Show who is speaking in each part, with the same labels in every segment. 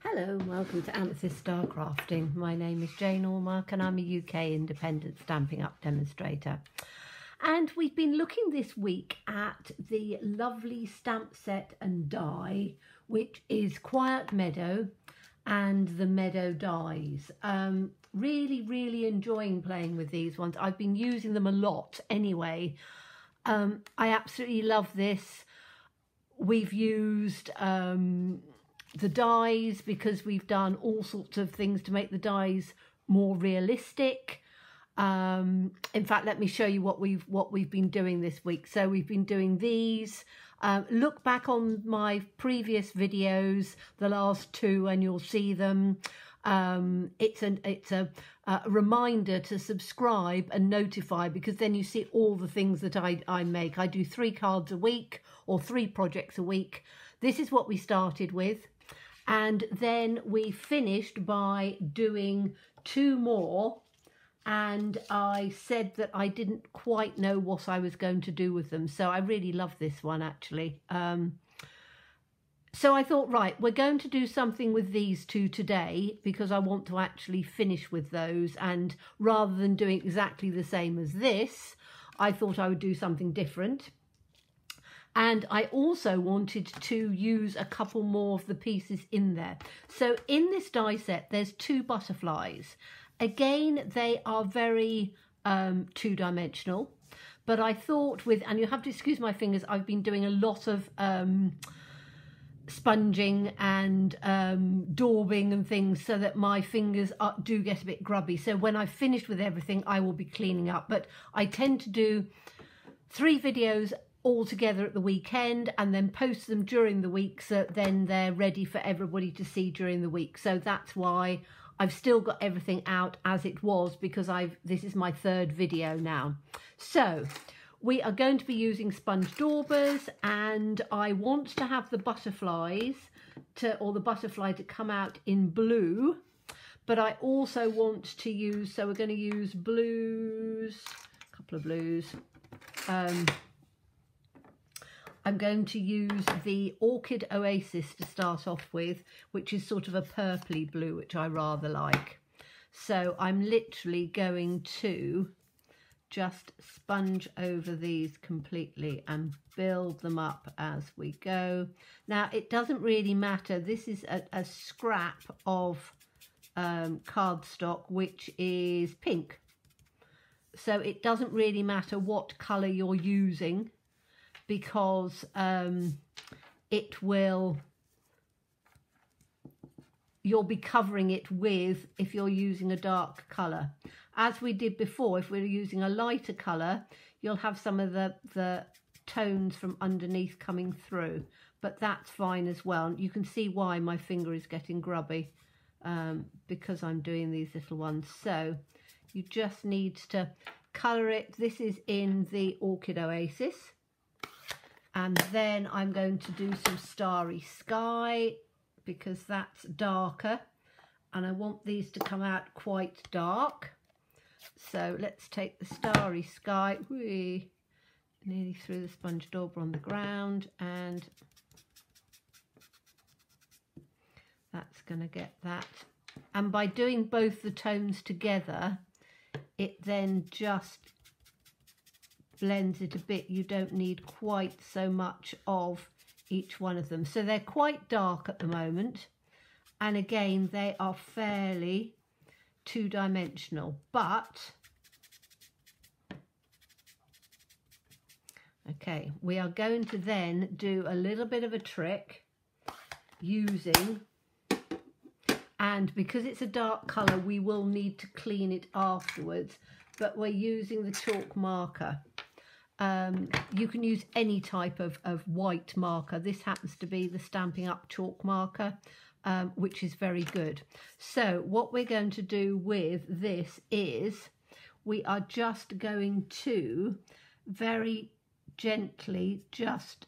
Speaker 1: Hello and welcome to Amethyst Star Crafting. My name is Jane Allmark and I'm a UK independent Stampin' Up demonstrator. And we've been looking this week at the lovely stamp set and die, which is Quiet Meadow and the Meadow dies. Really enjoying playing with these ones. I've been using them a lot anyway. I absolutely love this. We've used the dies because we've done all sorts of things to make the dies more realistic. In fact, let me show you what we've been doing this week. So we've been doing these. Look back on my previous videos, the last two, and you'll see them. It's a reminder to subscribe and notify, because then you see all the things that I make. I do 3 cards a week or 3 projects a week. This is what we started with. And then we finished by doing 2 more, and I said that I didn't quite know what I was going to do with them. So I really love this one, actually. So I thought, right, we're going to do something with these 2 today because I want to actually finish with those. And rather than doing exactly the same as this, I thought I would do something different. And I also wanted to use a couple more of the pieces in there. So in this die set, there's 2 butterflies. Again, they are very 2-dimensional. But I thought with, and you have to excuse my fingers, I've been doing a lot of sponging and daubing and things, so that my fingers do get a bit grubby. So when I've finished with everything, I will be cleaning up. But I tend to do 3 videos all together at the weekend and then post them during the week, so then they're ready for everybody to see during the week. So that's why I've still got everything out as it was, because this is my 3rd video now. So we are going to be using sponge daubers, and I want to have the butterflies or the butterfly to come out in blue, but I also want to use, so we're going to use blues, a couple of blues. I'm going to use the Orchid Oasis to start off with, which is sort of a purpley blue, which I rather like. So I'm literally going to just sponge over these completely and build them up as we go. Now, it doesn't really matter. This is a scrap of cardstock, which is pink. So it doesn't really matter what colour you're using, because you'll be covering it with, if you're using a dark colour. As we did before, if we're using a lighter colour, you'll have some of the tones from underneath coming through, but that's fine as well. You can see why my finger is getting grubby, because I'm doing these little ones. So you just need to colour it. This is in the Orchid Oasis. And then I'm going to do some Starry Sky, because that's darker, and I want these to come out quite dark. So let's take the Starry Sky, nearly threw the sponge dauber on the ground, and that's going to get that. And by doing both the tones together, it then just blends it a bit. You don't need quite so much of each one of them. So they're quite dark at the moment, and again they are fairly 2-dimensional, but okay, we are going to then do a little bit of a trick using, and because it's a dark colour we will need to clean it afterwards, but we're using the chalk marker. You can use any type of white marker. This happens to be the Stampin' Up chalk marker, which is very good. So what we're going to do with this is we are just going to very gently just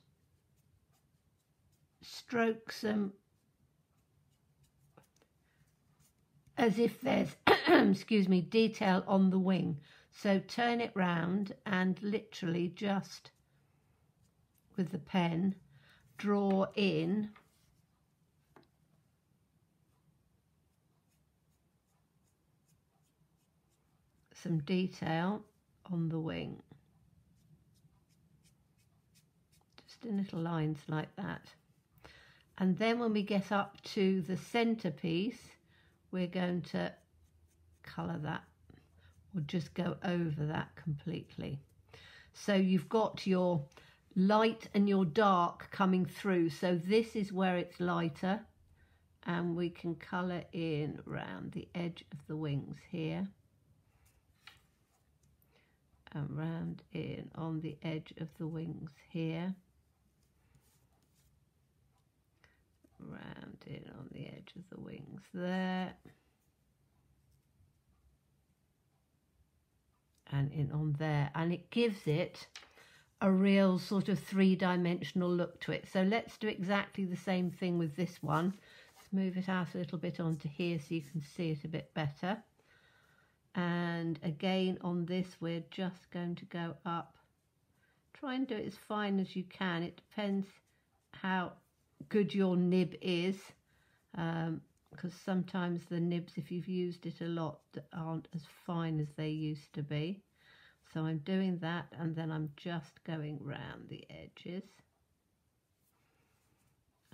Speaker 1: stroke some, as if there's excuse me, detail on the wing. So turn it round and literally just with the pen draw in some detail on the wing. Just in little lines like that. And then when we get up to the centerpiece, we're going to colour that, or just go over that completely. So you've got your light and your dark coming through. So this is where it's lighter, and we can colour in around the edge of the wings here, and round in on the edge of the wings here, round in on the edge of the wings there, and in on there, and it gives it a real sort of three-dimensional look to it. So let's do exactly the same thing with this one. Let's move it out a little bit onto here so you can see it a bit better. And again on this, we're just going to go up. Try and do it as fine as you can. It depends how good your nib is, because sometimes the nibs, if you've used it a lot, aren't as fine as they used to be. So I'm doing that, and then I'm just going round the edges,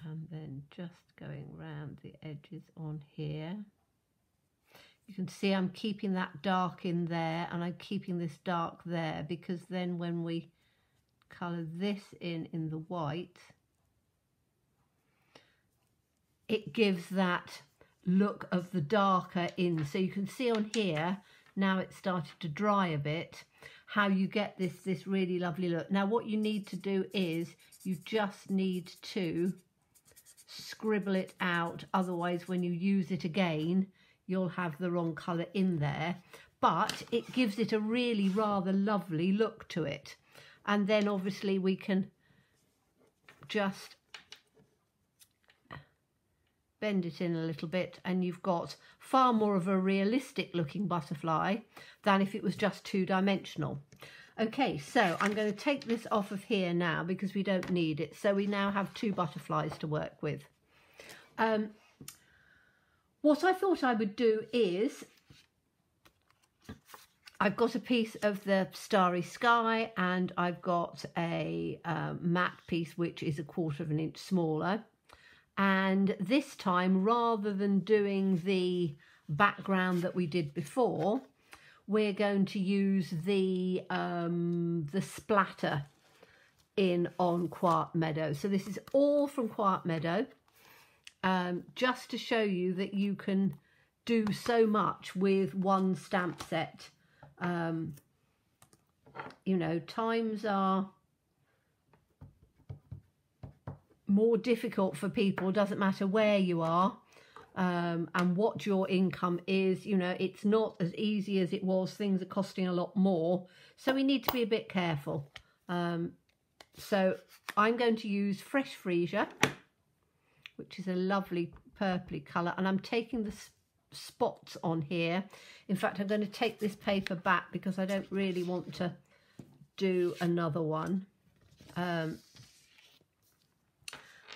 Speaker 1: and then just going round the edges on here. You can see I'm keeping that dark in there, and I'm keeping this dark there, because then when we colour this in the white, it gives that look of the darker in. So you can see on here, now it's started to dry a bit, how you get this really lovely look. Now what you need to do is you just need to scribble it out, otherwise when you use it again you'll have the wrong colour in there, but it gives it a really rather lovely look to it. And then obviously we can just bend it in a little bit, and you've got far more of a realistic looking butterfly than if it was just two-dimensional. Okay, so I'm going to take this off of here now because we don't need it. So we now have two butterflies to work with. What I thought I would do is, I've got a piece of the Starry Sky, and I've got a matte piece which is 1/4 of an inch smaller. And this time, rather than doing the background that we did before, we're going to use the splatter in on Quiet Meadow. So this is all from Quiet Meadow, just to show you that you can do so much with one stamp set. You know, times are more difficult for people, doesn't matter where you are and what your income is. You know, it's not as easy as it was. Things are costing a lot more, so we need to be a bit careful. So I'm going to use Fresh Freesia, which is a lovely purpley colour, and I'm taking the spots on here. In fact, I'm going to take this paper back because I don't really want to do another one.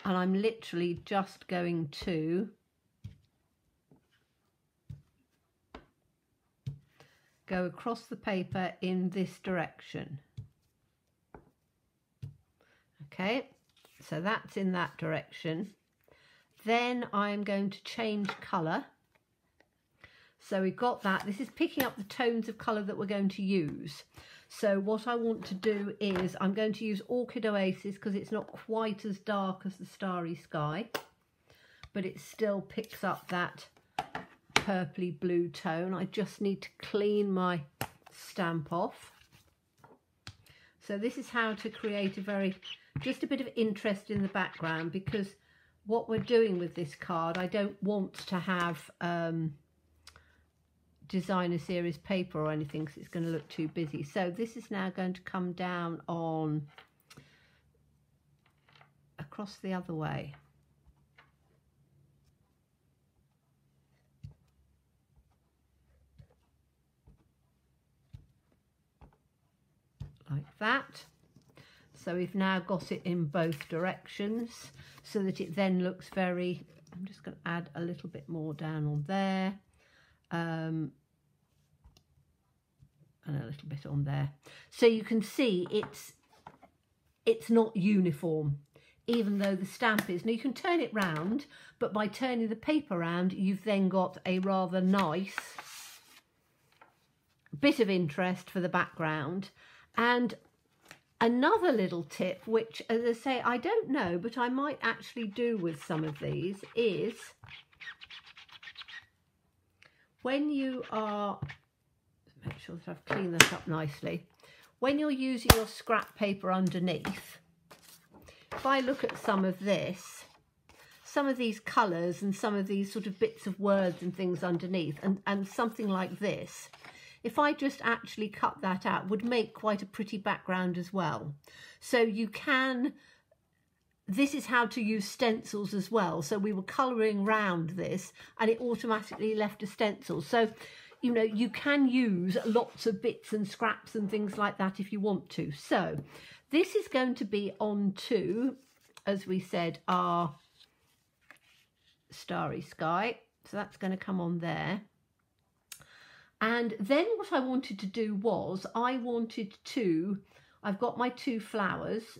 Speaker 1: And I'm literally just going to go across the paper in this direction. Okay, so that's in that direction. Then I'm going to change colour. So we've got that. This is picking up the tones of colour that we're going to use. So what I want to do is I'm going to use Orchid Oasis because it's not quite as dark as the Starry Sky, but it still picks up that purpley blue tone. I just need to clean my stamp off. So this is how to create just a bit of interest in the background, because what we're doing with this card, I don't want to have designer series paper or anything because it's going to look too busy. So this is now going to come down on across the other way. Like that. So we've now got it in both directions so that it then looks very, I'm just going to add a little bit more down on there. and a little bit on there. So you can see it's not uniform, even though the stamp is. Now you can turn it round, but by turning the paper round, you've then got a rather nice bit of interest for the background. And another little tip, which, as I say, I don't know, but I might actually do with some of these, is when you are, make sure that I've cleaned that up nicely, when you're using your scrap paper underneath, if I look at some of this, some of these colours and some of these sort of bits of words and things underneath, and something like this, if I just actually cut that out, would make quite a pretty background as well. So you can, this is how to use stencils as well. So we were colouring round this and it automatically left a stencil. So, you know, you can use lots of bits and scraps and things like that if you want to. So this is going to be onto, as we said, our Starry Sky. So that's going to come on there. And then what I wanted to do was, I've got my 2 flowers,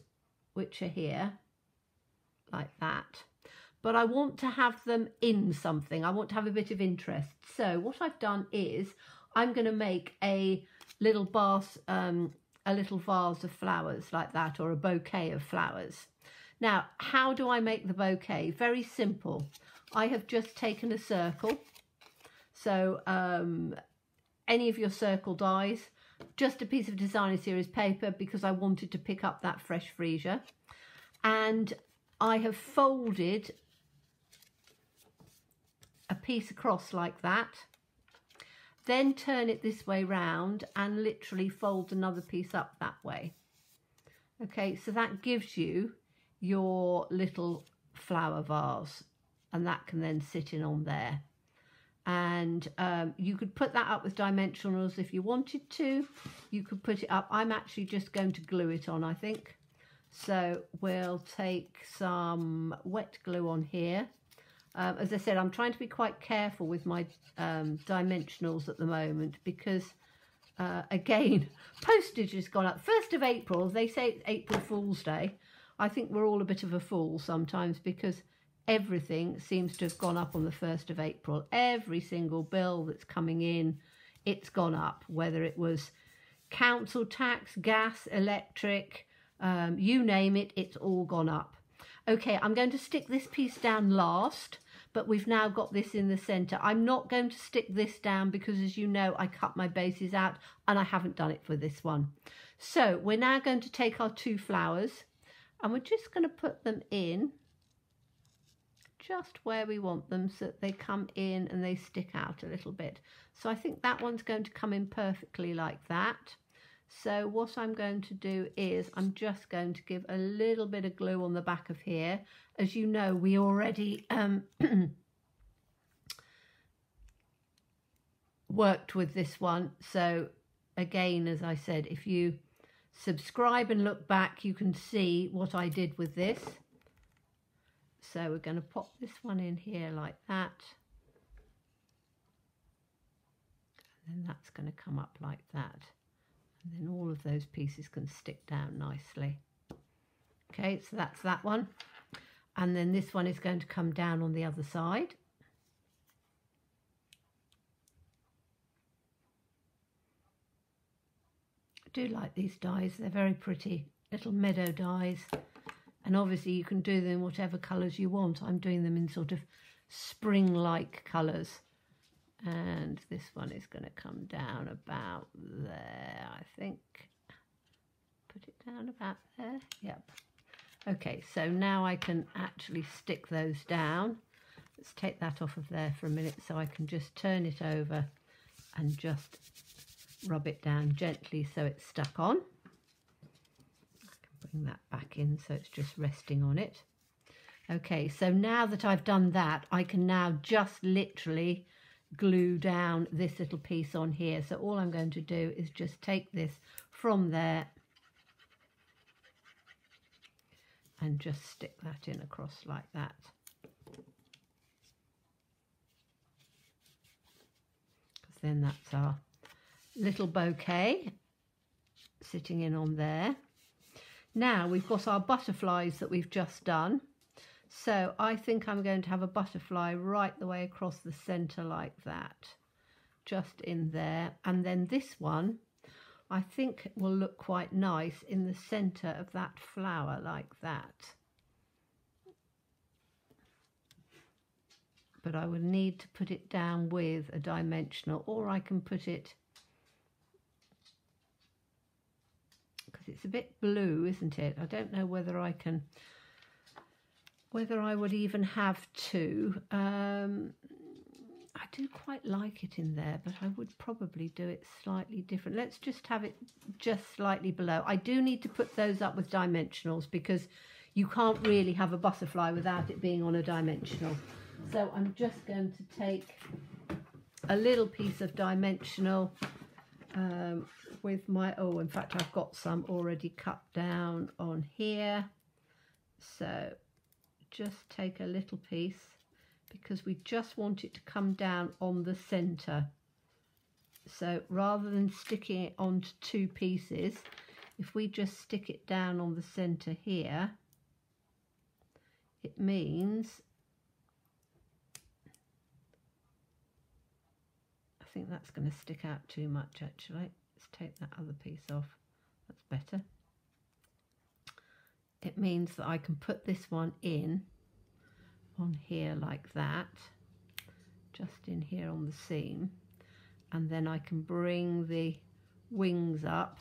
Speaker 1: which are here, like that. But I want to have them in something. I want to have a bit of interest. So what I've done is, I'm going to make a little vase of flowers like that, or a bouquet of flowers. Now, how do I make the bouquet? Very simple. I have just taken a circle. So, any of your circle dies, just a piece of designer series paper, because I wanted to pick up that fresh freesia. And I have folded a piece across like that, then turn it this way round and literally fold another piece up that way. Okay, so that gives you your little flower vase, and that can then sit in on there. And you could put that up with dimensionals if you wanted to. You could put it up. I'm actually just going to glue it on, I think. So we'll take some wet glue on here. As I said, I'm trying to be quite careful with my dimensionals at the moment because, again, postage has gone up. 1st of April, they say it's April Fool's Day. I think we're all a bit of a fool sometimes because everything seems to have gone up on the 1st of April. Every single bill that's coming in, it's gone up, whether it was council tax, gas, electric, you name it, it's all gone up. Okay, I'm going to stick this piece down last, but we've now got this in the centre. I'm not going to stick this down because, as you know, I cut my bases out and I haven't done it for this one. So we're now going to take our 2 flowers and we're just going to put them in just where we want them so that they come in and they stick out a little bit. So I think that one's going to come in perfectly like that. So what I'm going to do is I'm just going to give a little bit of glue on the back of here. As you know, we already worked with this one. So again, as I said, if you subscribe and look back, you can see what I did with this. So we're going to pop this one in here like that. And then that's going to come up like that. And then all of those pieces can stick down nicely. Okay, so that's that one. And then this one is going to come down on the other side. I do like these dies. They're very pretty. Little meadow dies. And obviously you can do them in whatever colours you want. I'm doing them in sort of spring-like colours. And this one is going to come down about there, I think. Put it down about there. Yep. Okay, so now I can actually stick those down. Let's take that off of there for a minute so I can just turn it over and just rub it down gently so it's stuck on. Bring that back in so it's just resting on it. Okay, so now that I've done that, I can now just literally glue down this little piece on here. So all I'm going to do is just take this from there and just stick that in across like that. Because then that's our little bouquet sitting in on there. Now we've got our butterflies that we've just done. So I think I'm going to have a butterfly right the way across the centre like that, just in there. And then this one, I think will look quite nice in the centre of that flower like that. But I would need to put it down with a dimensional, or I can put it, because it's a bit blue, isn't it? I don't know whether I can, whether I would even have to. I do quite like it in there, but I would probably do it slightly different. Let's just have it just slightly below. I do need to put those up with dimensionals, because you can't really have a butterfly without it being on a dimensional. So I'm just going to take a little piece of dimensional with my, oh, in fact, I've got some already cut down on here. So just take a little piece, because we just want it to come down on the centre. So rather than sticking it onto two pieces, if we just stick it down on the centre here, it means, I think that's going to stick out too much actually. Let's take that other piece off. That's better. It means that I can put this one in on here like that, just in here on the seam, and then I can bring the wings up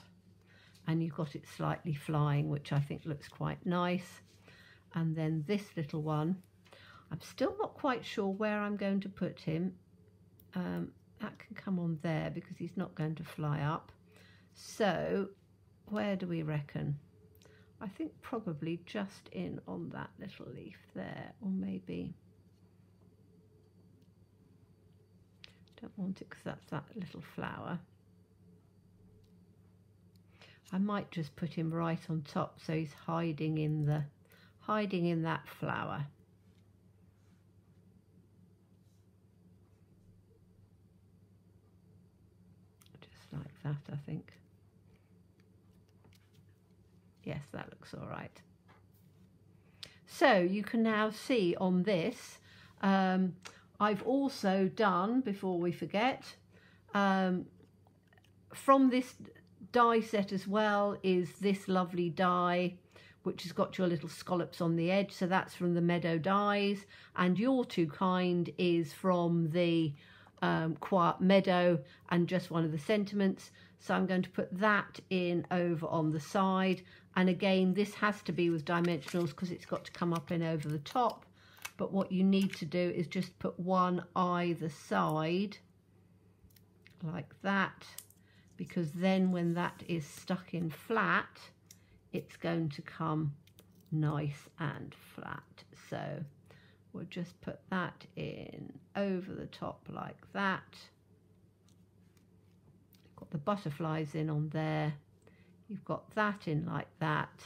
Speaker 1: and you've got it slightly flying, which I think looks quite nice. And then this little one, I'm still not quite sure where I'm going to put him. That can come on there because he's not going to fly up. So where do we reckon? I think probably just in on that little leaf there, or maybe, don't want it because that's that little flower. I might just put him right on top so he's hiding in that flower. Just like that, I think. Yes, that looks all right. So you can now see on this, I've also done, before we forget, from this die set as well is this lovely die, which has got your little scallops on the edge. So that's from the Meadow Dies, and You're Too Kind is from the Quiet Meadow and just one of the sentiments. So I'm going to put that in over on the side. And again, this has to be with dimensionals because it's got to come up in over the top. But what you need to do is just put one either side like that, because then when that is stuck in flat, it's going to come nice and flat. So we'll just put that in over the top like that. Got the butterflies in on there. You've got that in like that,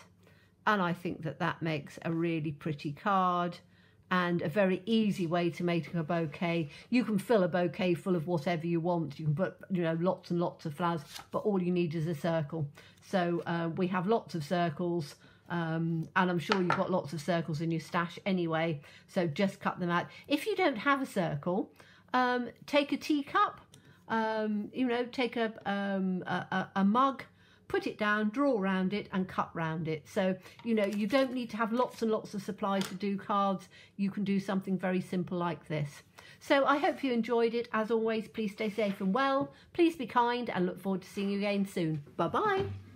Speaker 1: and I think that that makes a really pretty card and a very easy way to make a bouquet. You can fill a bouquet full of whatever you want. You can put, you know, lots and lots of flowers, but all you need is a circle. So we have lots of circles, and I'm sure you've got lots of circles in your stash anyway, so just cut them out. If you don't have a circle, take a teacup, you know, take a mug, put it down, draw around it and cut round it. So, you know, you don't need to have lots and lots of supplies to do cards. You can do something very simple like this. So I hope you enjoyed it. As always, please stay safe and well. Please be kind, and look forward to seeing you again soon. Bye-bye.